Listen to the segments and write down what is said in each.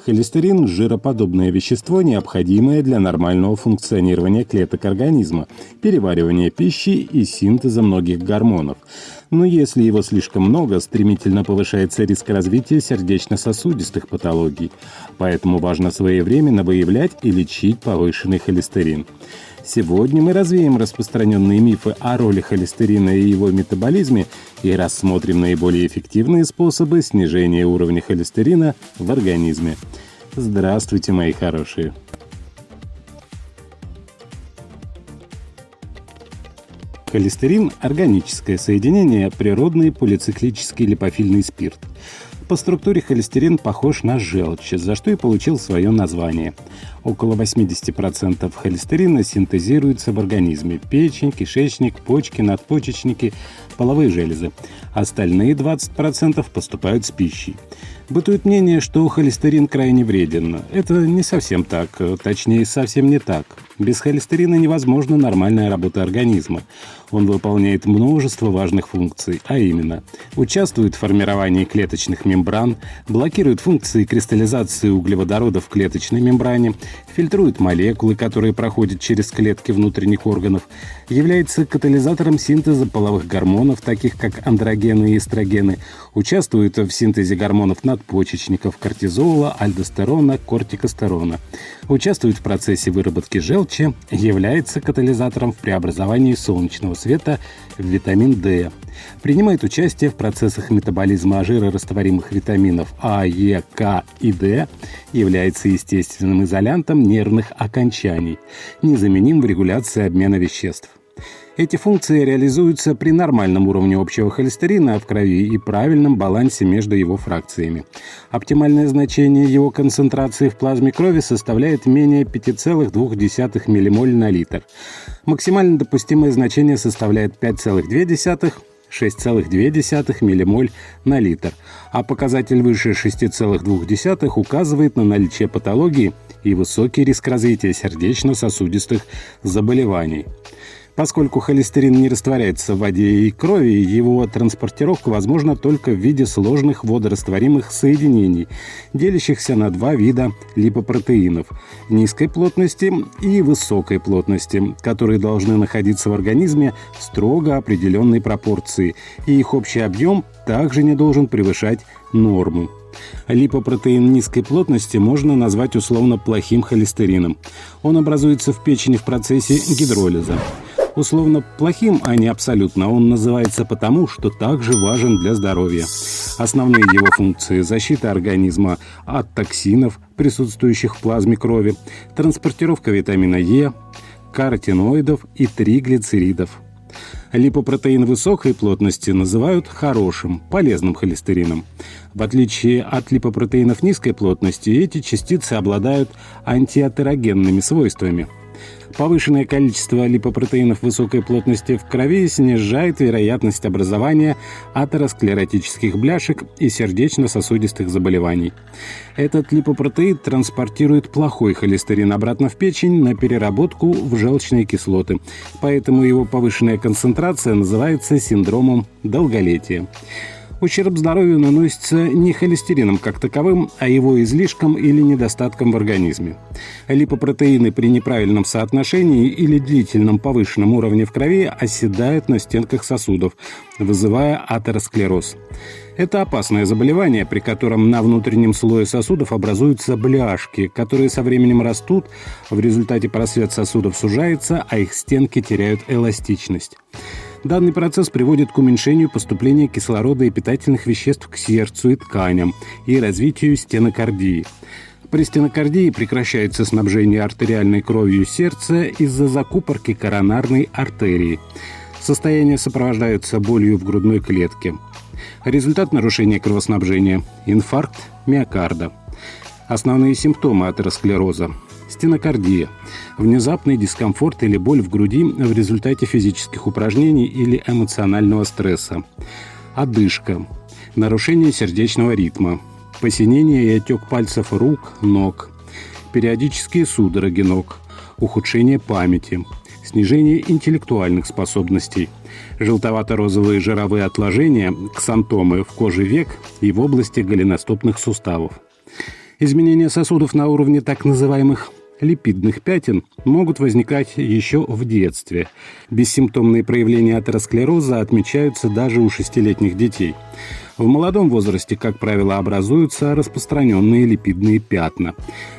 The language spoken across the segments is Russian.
Холестерин – жироподобное вещество, необходимое для нормального функционирования клеток организма, переваривания пищи и синтеза многих гормонов. Но если его слишком много, стремительно повышается риск развития сердечно-сосудистых патологий. Поэтому важно своевременно выявлять и лечить повышенный холестерин. Сегодня мы развеем распространенные мифы о роли холестерина и его метаболизме и рассмотрим наиболее эффективные способы снижения уровня холестерина в организме. Здравствуйте, мои хорошие! Холестерин – органическое соединение, природный полициклический липофильный спирт. По структуре холестерин похож на желчь, за что и получил свое название. Около 80% холестерина синтезируется в организме – печень, кишечник, почки, надпочечники, половые железы. Остальные 20% поступают с пищей. Бытует мнение, что холестерин крайне вреден. Это не совсем так, точнее, совсем не так. Без холестерина невозможна нормальная работа организма. Он выполняет множество важных функций, а именно участвует в формировании клеточных мембран, блокирует функции кристаллизации углеводородов в клеточной мембране, фильтрует молекулы, которые проходят через клетки внутренних органов, является катализатором синтеза половых гормонов, таких как андрогены и эстрогены, участвует в синтезе гормонов надпочечников, кортизола, альдостерона, кортикостерона, участвует в процессе выработки желчи, является катализатором в преобразовании солнечного света в витамин D, принимает участие в процессах метаболизма жирорастворимых витаминов А, Е, К и D, является естественным изолянтом нервных окончаний, незаменим в регуляции обмена веществ. Эти функции реализуются при нормальном уровне общего холестерина в крови и правильном балансе между его фракциями. Оптимальное значение его концентрации в плазме крови составляет менее 5,2 ммоль на литр. Максимально допустимое значение составляет 5,2-6,2 ммоль на литр, а показатель выше 6,2 указывает на наличие патологии и высокий риск развития сердечно-сосудистых заболеваний. Поскольку холестерин не растворяется в воде и крови, его транспортировка возможна только в виде сложных водорастворимых соединений, делящихся на два вида липопротеинов – низкой плотности и высокой плотности, которые должны находиться в организме в строго определенной пропорции, и их общий объем также не должен превышать норму. Липопротеин низкой плотности можно назвать условно плохим холестерином. Он образуется в печени в процессе гидролиза. Условно плохим, а не абсолютно, он называется потому, что также важен для здоровья. Основные его функции – защита организма от токсинов, присутствующих в плазме крови, транспортировка витамина Е, каротиноидов и триглицеридов. Липопротеин высокой плотности называют хорошим, полезным холестерином. В отличие от липопротеинов низкой плотности, эти частицы обладают антиатерогенными свойствами. Повышенное количество липопротеинов высокой плотности в крови снижает вероятность образования атеросклеротических бляшек и сердечно-сосудистых заболеваний. Этот липопротеин транспортирует плохой холестерин обратно в печень на переработку в желчные кислоты, поэтому его повышенная концентрация называется синдромом долголетия. Ущерб здоровью наносится не холестерином как таковым, а его излишком или недостатком в организме. Липопротеины при неправильном соотношении или длительном повышенном уровне в крови оседают на стенках сосудов, вызывая атеросклероз. Это опасное заболевание, при котором на внутреннем слое сосудов образуются бляшки, которые со временем растут, в результате просвет сосудов сужается, а их стенки теряют эластичность. Данный процесс приводит к уменьшению поступления кислорода и питательных веществ к сердцу и тканям и развитию стенокардии. При стенокардии прекращается снабжение артериальной кровью сердца из-за закупорки коронарной артерии. Состояние сопровождается болью в грудной клетке. Результат нарушения кровоснабжения – инфаркт миокарда. Основные симптомы атеросклероза – стенокардия, внезапный дискомфорт или боль в груди в результате физических упражнений или эмоционального стресса, одышка, нарушение сердечного ритма, посинение и отек пальцев рук, ног, периодические судороги ног, ухудшение памяти, снижение интеллектуальных способностей, желтовато-розовые жировые отложения, ксантомы в коже век и в области голеностопных суставов. Изменения сосудов на уровне так называемых липидных пятен могут возникать еще в детстве. Бессимптомные проявления атеросклероза отмечаются даже у 6-летних детей. В молодом возрасте, как правило, образуются распространенные липидные пятна.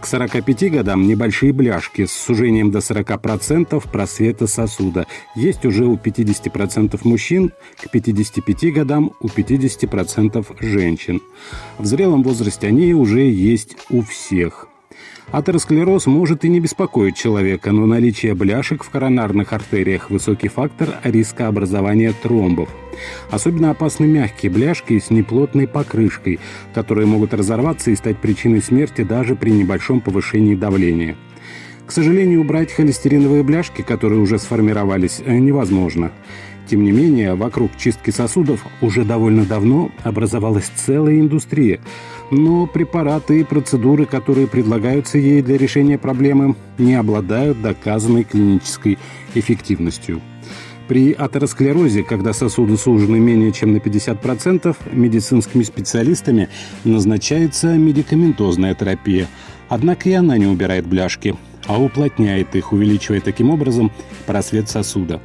К 45 годам небольшие бляшки с сужением до 40% просвета сосуда есть уже у 50% мужчин, к 55 годам у 50% женщин. В зрелом возрасте они уже есть у всех. Атеросклероз может и не беспокоить человека, но наличие бляшек в коронарных артериях – высокий фактор риска образования тромбов. Особенно опасны мягкие бляшки с неплотной покрышкой, которые могут разорваться и стать причиной смерти даже при небольшом повышении давления. К сожалению, убрать холестериновые бляшки, которые уже сформировались, невозможно. Тем не менее, вокруг чистки сосудов уже довольно давно образовалась целая индустрия. Но препараты и процедуры, которые предлагаются ей для решения проблемы, не обладают доказанной клинической эффективностью. При атеросклерозе, когда сосуды сужены менее чем на 50%, медицинскими специалистами назначается медикаментозная терапия. Однако и она не убирает бляшки, а уплотняет их, увеличивая таким образом просвет сосуда.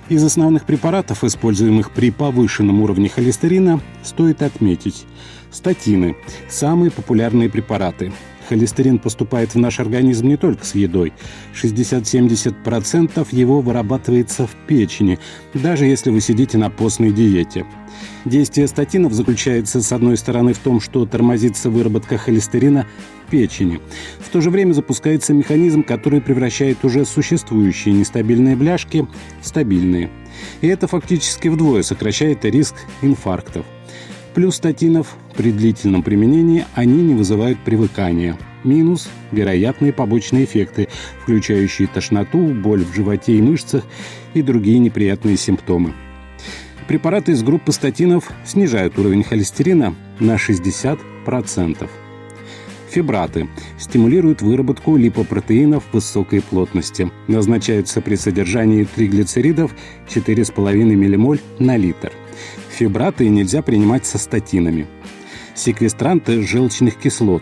Из основных препаратов, используемых при повышенном уровне холестерина, стоит отметить статины – самые популярные препараты. Холестерин поступает в наш организм не только с едой. 60-70% его вырабатывается в печени, даже если вы сидите на постной диете. Действие статинов заключается, с одной стороны, в том, что тормозится выработка холестерина в печени. В то же время запускается механизм, который превращает уже существующие нестабильные бляшки в стабильные. И это фактически вдвое сокращает риск инфарктов. Плюс статинов при длительном применении они не вызывают привыкания. Минус – вероятные побочные эффекты, включающие тошноту, боль в животе и мышцах и другие неприятные симптомы. Препараты из группы статинов снижают уровень холестерина на 60%. Фибраты стимулируют выработку липопротеинов высокой плотности. Назначаются при содержании триглицеридов 4,5 ммоль на литр. Фибраты нельзя принимать со статинами. Секвестранты желчных кислот.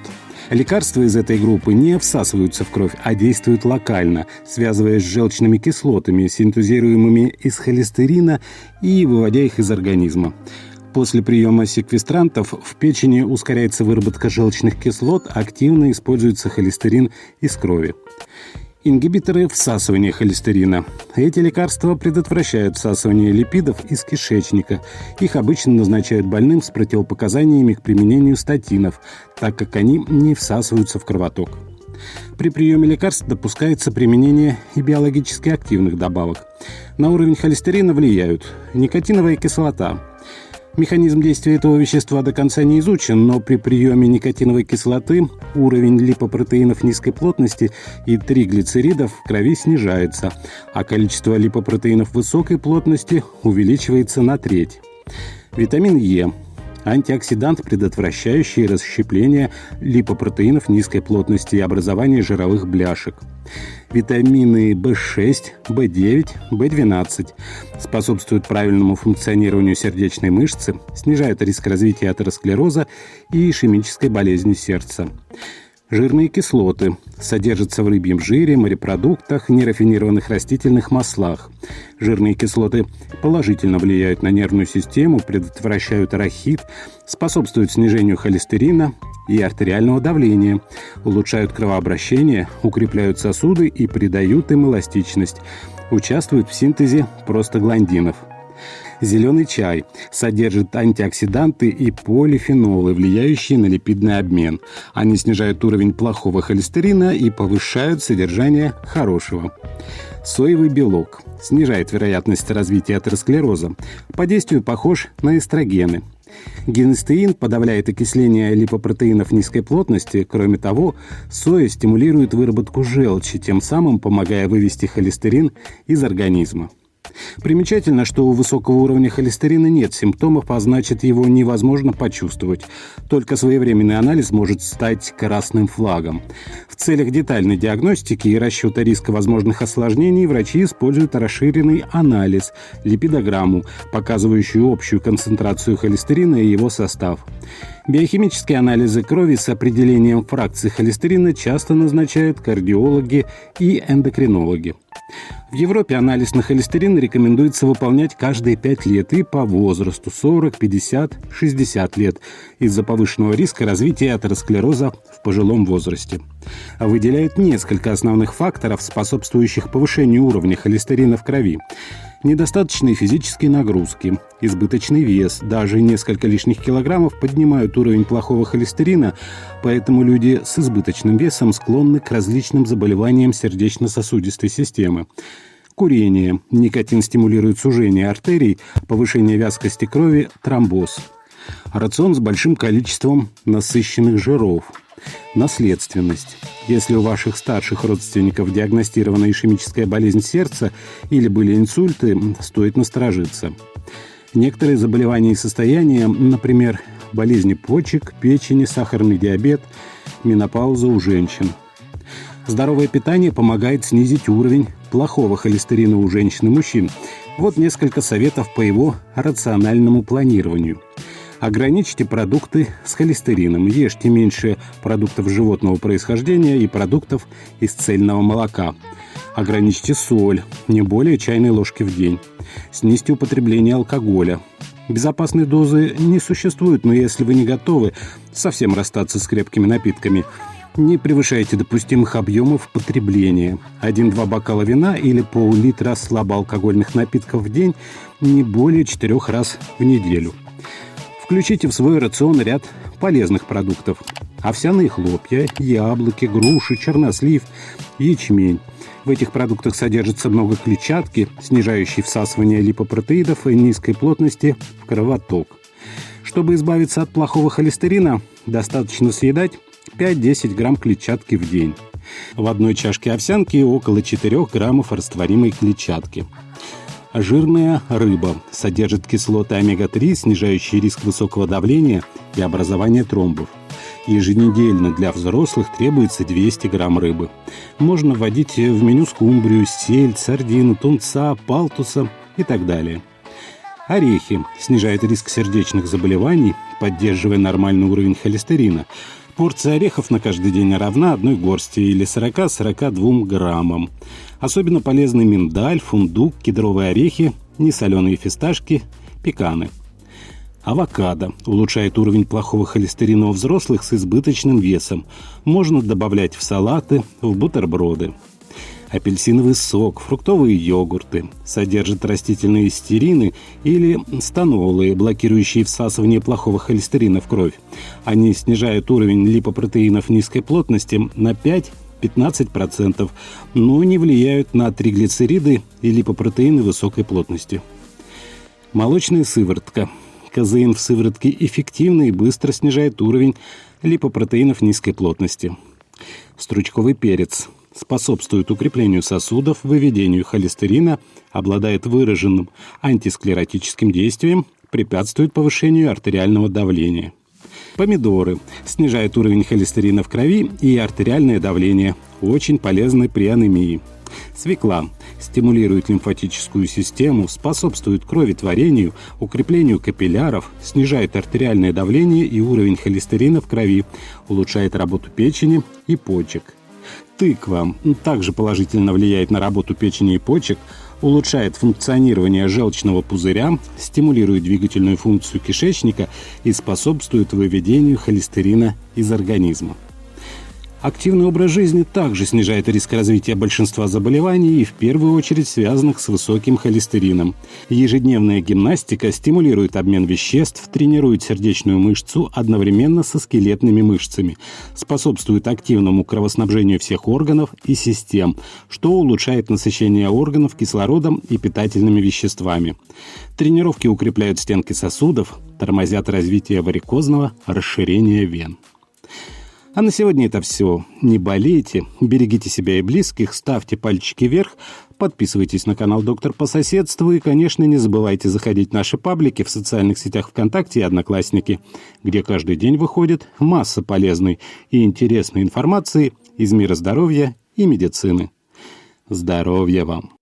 Лекарства из этой группы не всасываются в кровь, а действуют локально, связываясь с желчными кислотами, синтезируемыми из холестерина и выводя их из организма. После приема секвестрантов в печени ускоряется выработка желчных кислот, активно используется холестерин из крови. Ингибиторы всасывания холестерина. Эти лекарства предотвращают всасывание липидов из кишечника. Их обычно назначают больным с противопоказаниями к применению статинов, так как они не всасываются в кровоток. При приеме лекарств допускается применение и биологически активных добавок. На уровень холестерина влияют никотиновая кислота. Механизм действия этого вещества до конца не изучен, но при приеме никотиновой кислоты уровень липопротеинов низкой плотности и триглицеридов в крови снижается, а количество липопротеинов высокой плотности увеличивается на треть. Витамин Е – антиоксидант, предотвращающий расщепление липопротеинов низкой плотности и образование жировых бляшек. Витамины В6, В9, В12 способствуют правильному функционированию сердечной мышцы, снижают риск развития атеросклероза и ишемической болезни сердца. Жирные кислоты содержатся в рыбьем жире, морепродуктах, нерафинированных растительных маслах. Жирные кислоты положительно влияют на нервную систему, предотвращают рахит, способствуют снижению холестерина и артериального давления, улучшают кровообращение, укрепляют сосуды и придают им эластичность, участвуют в синтезе простагландинов. Зеленый чай содержит антиоксиданты и полифенолы, влияющие на липидный обмен. Они снижают уровень плохого холестерина и повышают содержание хорошего. Соевый белок снижает вероятность развития атеросклероза. По действию похож на эстрогены. Гинестеин подавляет окисление липопротеинов низкой плотности. Кроме того, соя стимулирует выработку желчи, тем самым помогая вывести холестерин из организма. Примечательно, что у высокого уровня холестерина нет симптомов, а значит, его невозможно почувствовать. Только своевременный анализ может стать красным флагом. В целях детальной диагностики и расчета риска возможных осложнений врачи используют расширенный анализ – липидограмму, показывающую общую концентрацию холестерина и его состав. Биохимические анализы крови с определением фракций холестерина часто назначают кардиологи и эндокринологи. В Европе анализ на холестерин рекомендуется выполнять каждые 5 лет и по возрасту 40, 50, 60 лет из-за повышенного риска развития атеросклероза в пожилом возрасте. Выделяют несколько основных факторов, способствующих повышению уровня холестерина в крови. Недостаточные физические нагрузки, избыточный вес, даже несколько лишних килограммов поднимают уровень плохого холестерина, поэтому люди с избыточным весом склонны к различным заболеваниям сердечно-сосудистой системы. Курение. Никотин стимулирует сужение артерий, повышение вязкости крови, тромбоз. Рацион с большим количеством насыщенных жиров. Наследственность. Если у ваших старших родственников диагностирована ишемическая болезнь сердца или были инсульты, стоит насторожиться. Некоторые заболевания и состояния, например, болезни почек, печени, сахарный диабет, менопауза у женщин. Здоровое питание помогает снизить уровень плохого холестерина у женщин и мужчин. Вот несколько советов по его рациональному планированию. Ограничьте продукты с холестерином. Ешьте меньше продуктов животного происхождения и продуктов из цельного молока. Ограничьте соль, не более чайной ложки в день. Снизьте употребление алкоголя. Безопасной дозы не существует, но если вы не готовы совсем расстаться с крепкими напитками, не превышайте допустимых объемов потребления. 1-2 бокала вина или пол-литра слабоалкогольных напитков в день не более 4 раз в неделю. Включите в свой рацион ряд полезных продуктов. Овсяные хлопья, яблоки, груши, чернослив, ячмень. В этих продуктах содержится много клетчатки, снижающей всасывание липопротеидов и низкой плотности в кровоток. Чтобы избавиться от плохого холестерина, достаточно съедать 5-10 грамм клетчатки в день. В одной чашке овсянки около 4 граммов растворимой клетчатки. Жирная рыба содержит кислоты омега-3, снижающие риск высокого давления и образования тромбов. Еженедельно для взрослых требуется 200 грамм рыбы. Можно вводить в меню скумбрию, сельдь, сардину, тунца, палтуса и так далее. Орехи снижают риск сердечных заболеваний, поддерживая нормальный уровень холестерина. Порция орехов на каждый день равна 1 горсти или 40-42 граммам. Особенно полезны миндаль, фундук, кедровые орехи, несоленые фисташки, пеканы. Авокадо улучшает уровень плохого холестерина у взрослых с избыточным весом. Можно добавлять в салаты, в бутерброды. Апельсиновый сок, фруктовые йогурты содержат растительные стерины или станолы, блокирующие всасывание плохого холестерина в кровь. Они снижают уровень липопротеинов низкой плотности на 5-15%, но не влияют на триглицериды и липопротеины высокой плотности. Молочная сыворотка. Казеин в сыворотке эффективно и быстро снижает уровень липопротеинов низкой плотности. Стручковый перец способствует укреплению сосудов, выведению холестерина, обладает выраженным антисклеротическим действием, препятствует повышению артериального давления. Помидоры снижают уровень холестерина в крови и артериальное давление, очень полезны при анемии. Свекла стимулирует лимфатическую систему, способствует кроветворению, укреплению капилляров, снижает артериальное давление и уровень холестерина в крови, улучшает работу печени и почек. Тыква также положительно влияет на работу печени и почек, улучшает функционирование желчного пузыря, стимулирует двигательную функцию кишечника и способствует выведению холестерина из организма. Активный образ жизни также снижает риск развития большинства заболеваний и в первую очередь связанных с высоким холестерином. Ежедневная гимнастика стимулирует обмен веществ, тренирует сердечную мышцу одновременно со скелетными мышцами, способствует активному кровоснабжению всех органов и систем, что улучшает насыщение органов кислородом и питательными веществами. Тренировки укрепляют стенки сосудов, тормозят развитие варикозного расширения вен. А на сегодня это все. Не болейте, берегите себя и близких, ставьте пальчики вверх, подписывайтесь на канал «Доктор по соседству» и, конечно, не забывайте заходить в наши паблики в социальных сетях ВКонтакте и Одноклассники, где каждый день выходит масса полезной и интересной информации из мира здоровья и медицины. Здоровья вам!